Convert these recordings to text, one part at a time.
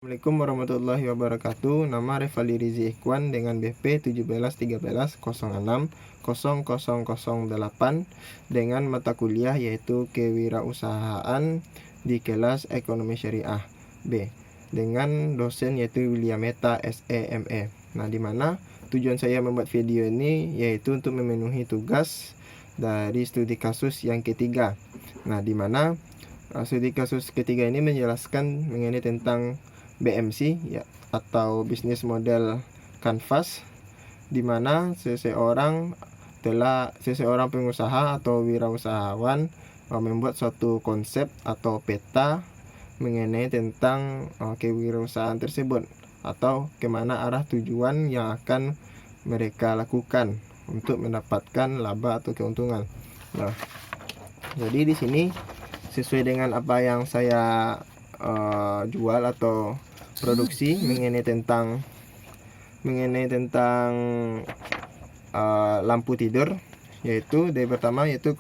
Assalamualaikum warahmatullahi wabarakatuh. Nama Revali Rizi Ikhwan dengan BP 1713-060008 dengan mata kuliah yaitu Kewirausahaan di kelas Ekonomi Syariah B dengan dosen yaitu William Meta SEME. Nah, di mana tujuan saya membuat video ini yaitu untuk memenuhi tugas dari studi kasus yang ketiga. Nah, di mana studi kasus ketiga ini menjelaskan mengenai tentang BMC ya, atau bisnis model kanvas, di mana seseorang pengusaha atau wirausahawan membuat suatu konsep atau peta mengenai tentang kewirausahaan tersebut atau kemana arah tujuan yang akan mereka lakukan untuk mendapatkan laba atau keuntungan. Nah, jadi di sini sesuai dengan apa yang saya jual atau produksi mengenai tentang lampu tidur, yaitu dari pertama yaitu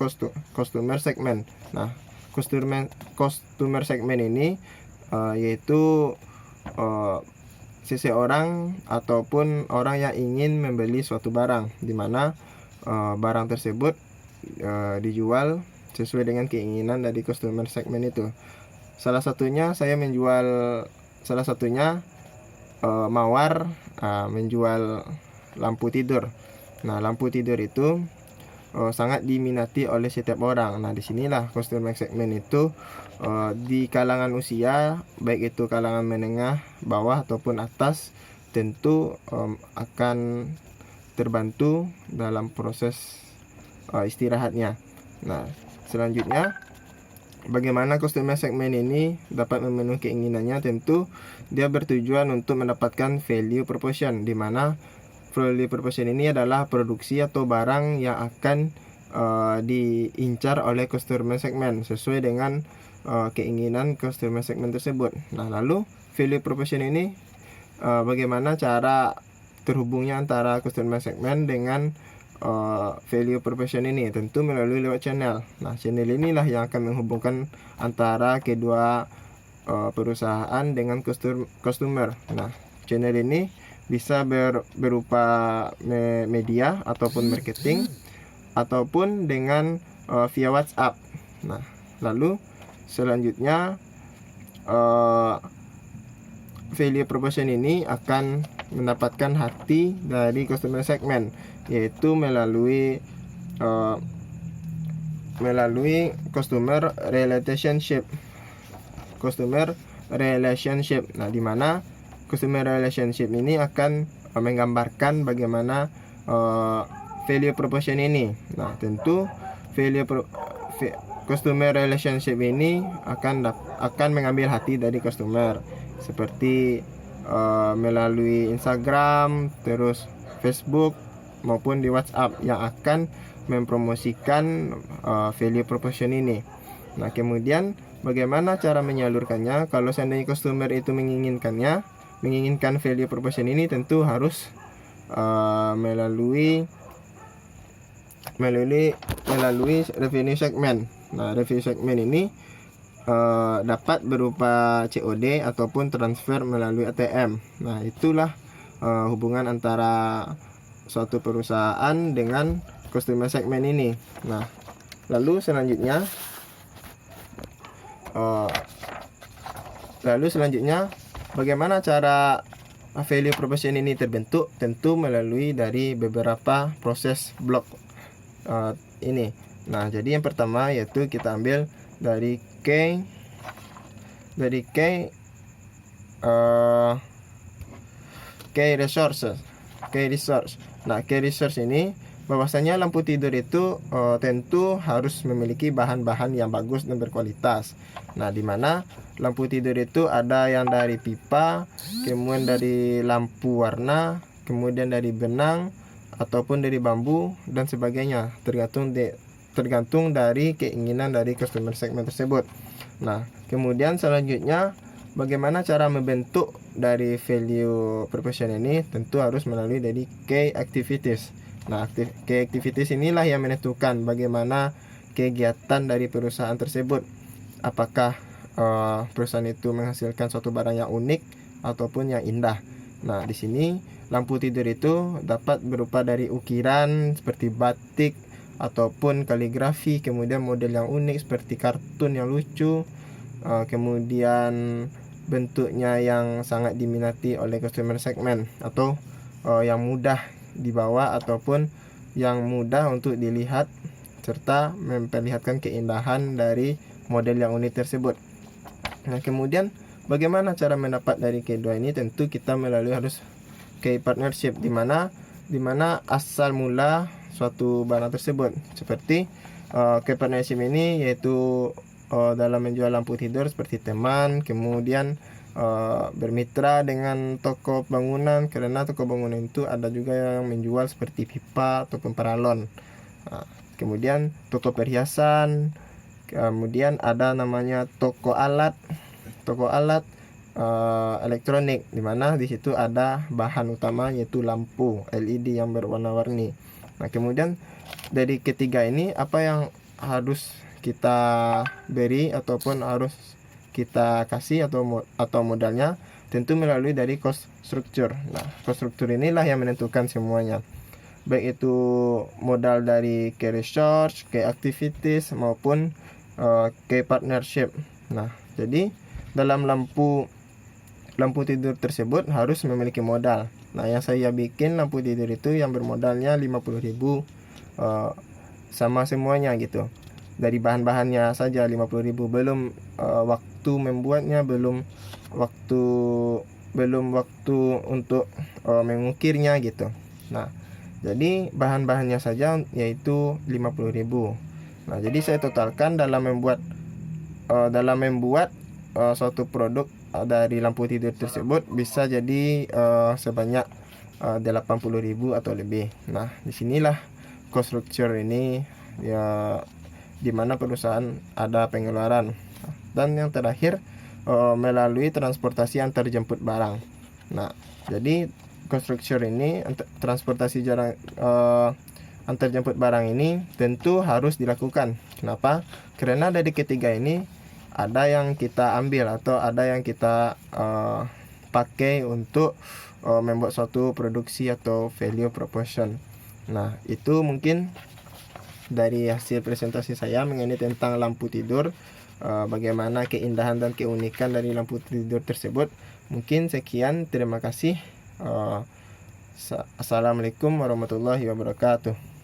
customer segment. Nah, customer segment ini yaitu seseorang ataupun orang yang ingin membeli suatu barang, di mana barang tersebut dijual sesuai dengan keinginan dari customer segment itu. Salah satunya Mawar menjual lampu tidur. Nah, lampu tidur itu sangat diminati oleh setiap orang. Nah, disinilah customer segment itu di kalangan usia, baik itu kalangan menengah, bawah ataupun atas, tentu akan terbantu dalam proses istirahatnya. Nah, selanjutnya bagaimana customer segment ini dapat memenuhi keinginannya? Tentu dia bertujuan untuk mendapatkan value proposition, di mana value proposition ini adalah produksi atau barang yang akan diincar oleh customer segment sesuai dengan keinginan customer segment tersebut. Nah, lalu value proposition ini bagaimana cara terhubungnya antara customer segment dengan value proposition ini? Tentu melalui lewat channel. Nah, channel inilah yang akan menghubungkan antara kedua perusahaan dengan customer. Nah, channel ini bisa berupa media ataupun marketing ataupun dengan via WhatsApp. Nah, lalu selanjutnya value proposition ini akan mendapatkan hati dari customer segment, yaitu melalui customer relationship. Nah, di mana customer relationship ini akan menggambarkan bagaimana value proposition ini. Nah, tentu customer relationship ini akan mengambil hati dari customer, seperti melalui Instagram, terus Facebook maupun di WhatsApp yang akan mempromosikan value proposition ini. Nah, kemudian bagaimana cara menyalurkannya? Kalau seandainya customer itu menginginkan value proposition ini, tentu harus melalui revenue segment. Nah, revenue segment ini dapat berupa COD ataupun transfer melalui ATM. Nah, itulah hubungan antara suatu perusahaan dengan customer segment ini. Nah, lalu selanjutnya bagaimana cara value proposition ini terbentuk? Tentu melalui dari beberapa proses blok ini. Nah, jadi yang pertama yaitu kita ambil dari key resource. Nah, key resource ini bahwasanya lampu tidur itu tentu harus memiliki bahan-bahan yang bagus dan berkualitas. Nah, di mana lampu tidur itu ada yang dari pipa, kemudian dari lampu warna, kemudian dari benang ataupun dari bambu dan sebagainya, tergantung dari keinginan dari customer segment tersebut. Nah, kemudian selanjutnya bagaimana cara membentuk dari value proposition ini? Tentu harus melalui dari key activities. Nah, key activities inilah yang menentukan bagaimana kegiatan dari perusahaan tersebut. Apakah perusahaan itu menghasilkan suatu barang yang unik ataupun yang indah. Nah, di sini lampu tidur itu dapat berupa dari ukiran seperti batik ataupun kaligrafi, kemudian model yang unik seperti kartun yang lucu, kemudian bentuknya yang sangat diminati oleh customer segment atau yang mudah dibawa ataupun yang mudah untuk dilihat serta memperlihatkan keindahan dari model yang unik tersebut. Nah, kemudian bagaimana cara mendapat dari kedua ini? Tentu kita melalui harus key partnership, di mana asal mula suatu barang tersebut. Seperti key partnership ini yaitu dalam menjual lampu tidur seperti teman, kemudian bermitra dengan toko bangunan, karena toko bangunan itu ada juga yang menjual seperti pipa ataupun paralon. Kemudian toko perhiasan, kemudian ada namanya toko alat elektronik, di mana di situ ada bahan utama yaitu lampu LED yang berwarna-warni. Nah, kemudian dari ketiga ini apa yang harus kita beri ataupun harus kita kasih atau modalnya? Tentu melalui dari cost structure. Nah, cost structure inilah yang menentukan semuanya, baik itu modal dari key research, key activities maupun key partnership. Nah, jadi dalam lampu tidur tersebut harus memiliki modal. Nah, yang saya bikin lampu tidur itu yang bermodalnya 50.000 sama semuanya gitu. Dari bahan-bahannya saja 50.000, belum waktu membuatnya, belum waktu untuk mengukirnya gitu. Nah, jadi bahan-bahannya saja yaitu 50.000. Nah, jadi saya totalkan dalam membuat suatu produk dari lampu tidur tersebut bisa jadi sebanyak 80.000 atau lebih. Nah, disinilah cost structure ini ya, dimana perusahaan ada pengeluaran. Dan yang terakhir melalui transportasi antar jemput barang. Nah, jadi cost structure ini transportasi antar jemput barang ini tentu harus dilakukan. Kenapa? Karena dari ketiga ini ada yang kita ambil atau ada yang kita pakai untuk membuat suatu produksi atau value proposition. Nah, itu mungkin dari hasil presentasi saya mengenai tentang lampu tidur, bagaimana keindahan dan keunikan dari lampu tidur tersebut. Mungkin sekian, terima kasih. Assalamualaikum warahmatullahi wabarakatuh.